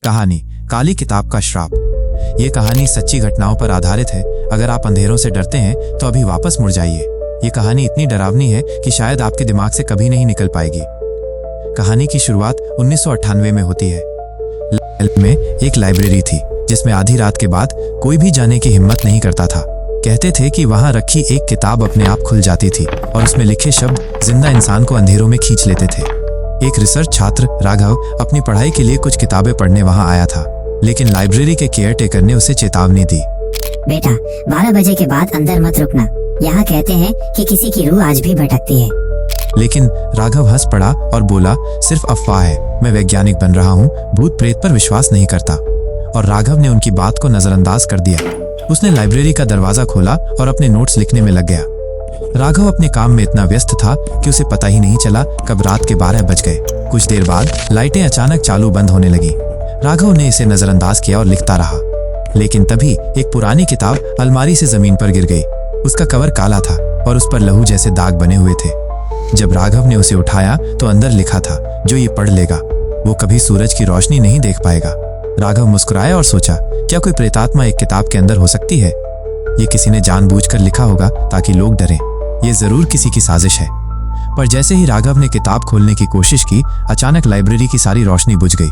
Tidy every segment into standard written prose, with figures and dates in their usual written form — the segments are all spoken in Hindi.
कहानी काली किताब का श्राप। ये कहानी सच्ची घटनाओं पर आधारित है। अगर आप अंधेरों से डरते हैं तो अभी वापस मुड़ जाइए। ये कहानी इतनी डरावनी है कि शायद आपके दिमाग से कभी नहीं निकल पाएगी। कहानी की शुरुआत 1998 में होती है। में एक लाइब्रेरी थी जिसमें आधी रात के बाद कोई भी जाने की हिम्मत नहीं करता था। कहते थे कि वहां रखी एक किताब अपने आप खुल जाती थी और उसमें लिखे शब्द जिंदा इंसान को अंधेरों में खींच लेते थे। एक रिसर्च छात्र राघव अपनी पढ़ाई के लिए कुछ किताबें पढ़ने वहां आया था, लेकिन लाइब्रेरी के केयरटेकर ने उसे चेतावनी दी। बेटा, 12 बजे के बाद अंदर मत रुकना। यहाँ कहते हैं कि किसी की रूह आज भी भटकती है। लेकिन राघव हंस पड़ा और बोला, सिर्फ अफवाह है, मैं वैज्ञानिक बन रहा हूँ, भूत प्रेत पर विश्वास नहीं करता। और राघव ने उनकी बात को नजरअंदाज कर दिया। उसने लाइब्रेरी का दरवाजा खोला और अपने नोट्स लिखने में लग गया। राघव अपने काम में इतना व्यस्त था कि उसे पता ही नहीं चला कब रात के 12 बज गए। कुछ देर बाद लाइटें अचानक चालू बंद होने लगी। राघव ने इसे नजरअंदाज किया और लिखता रहा, लेकिन तभी एक पुरानी किताब अलमारी से जमीन पर गिर गई। उसका कवर काला था और उस पर लहू जैसे दाग बने हुए थे। जब राघव ने उसे उठाया तो अंदर लिखा था, जो ये पढ़ लेगा वो कभी सूरज की रोशनी नहीं देख पाएगा। राघव मुस्कुराया और सोचा, क्या कोई प्रेतात्मा एक किताब के अंदर हो सकती है? ये किसी ने जानबूझकर लिखा होगा ताकि लोग डरें। ये जरूर किसी की साजिश है। पर जैसे ही राघव ने किताब खोलने की कोशिश की, अचानक लाइब्रेरी की सारी रोशनी बुझ गई।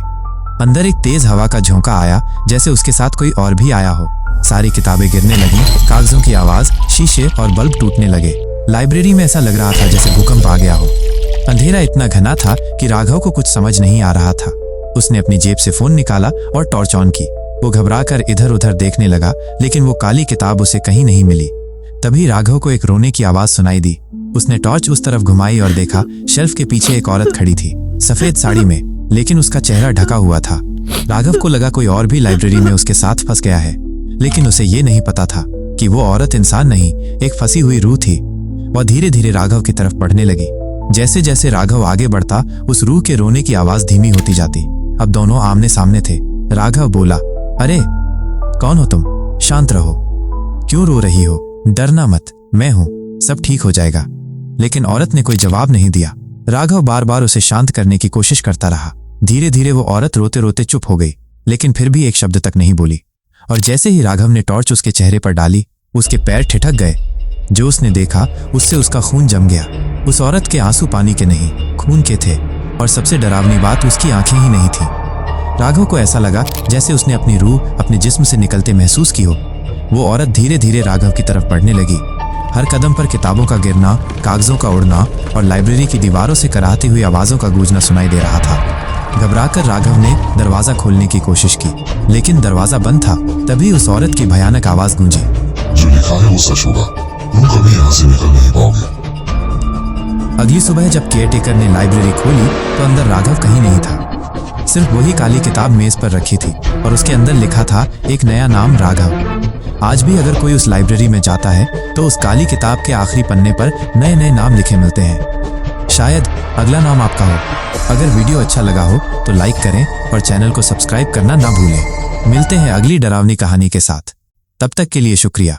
अंदर एक तेज हवा का झोंका आया, जैसे उसके साथ कोई और भी आया हो। सारी किताबें गिरने लगी, कागजों की आवाज, शीशे और बल्ब टूटने लगे। लाइब्रेरी में ऐसा लग रहा था जैसे भूकंप आ गया हो। अंधेरा इतना घना था कि राघव को कुछ समझ नहीं आ रहा था। उसने अपनी जेब से फोन निकाला और टॉर्च ऑन की। वो घबराकर इधर उधर देखने लगा, लेकिन वो काली किताब उसे कहीं नहीं मिली। तभी राघव को एक रोने की आवाज सुनाई दी। उसने टॉर्च उस तरफ घुमाई और देखा, शेल्फ के पीछे एक औरत खड़ी थी, सफेद साड़ी में, लेकिन उसका चेहरा ढका हुआ था। राघव को लगा कोई और भी लाइब्रेरी में उसके साथ फंस गया है, लेकिन उसे ये नहीं पता था कि वो औरत इंसान नहीं, एक फंसी हुई रूह थी। वह धीरे धीरे राघव की तरफ बढ़ने लगी। जैसे जैसे राघव आगे बढ़ता, उस रूह के रोने की आवाज धीमी होती जाती। अब दोनों आमने सामने थे। राघव बोला, अरे कौन हो तुम? शांत रहो, क्यों रो रही हो? डरना मत, मैं हूं, सब ठीक हो जाएगा। लेकिन औरत ने कोई जवाब नहीं दिया। राघव बार बार उसे शांत करने की कोशिश करता रहा। धीरे धीरे वो औरत रोते रोते चुप हो गई, लेकिन फिर भी एक शब्द तक नहीं बोली। और जैसे ही राघव ने टॉर्च उसके चेहरे पर डाली, उसके पैर ठिठक गए। जो उसने देखा, उससे उसका खून जम गया। उस औरत के आंसू पानी के नहीं, खून के थे। और सबसे डरावनी बात, उसकी आंखें ही नहीं थी। राघव को ऐसा लगा जैसे उसने अपनी रूह अपने जिस्म से निकलते महसूस की हो। वो औरत धीरे धीरे राघव की तरफ बढ़ने लगी। हर कदम पर किताबों का गिरना, कागजों का उड़ना और लाइब्रेरी की दीवारों से कराहती हुई आवाजों का गूंजना सुनाई दे रहा था। घबराकर राघव ने दरवाजा खोलने की कोशिश की, लेकिन दरवाजा बंद था। तभी उस औरत की भयानक आवाज गूंजी, जो लिखा है वो सच होगा, तुम कभी यहाँ से निकल नहीं पाओगे। अगली सुबह जब केयरटेकर ने लाइब्रेरी खोली तो अंदर राघव कहीं नहीं था। सिर्फ वही काली किताब मेज पर रखी थी और उसके अंदर लिखा था एक नया नाम, राघव। आज भी अगर कोई उस लाइब्रेरी में जाता है तो उस काली किताब के आखिरी पन्ने पर नए नए नाम लिखे मिलते हैं। शायद अगला नाम आपका हो। अगर वीडियो अच्छा लगा हो तो लाइक करें और चैनल को सब्सक्राइब करना ना भूलें। मिलते हैं अगली डरावनी कहानी के साथ। तब तक के लिए शुक्रिया।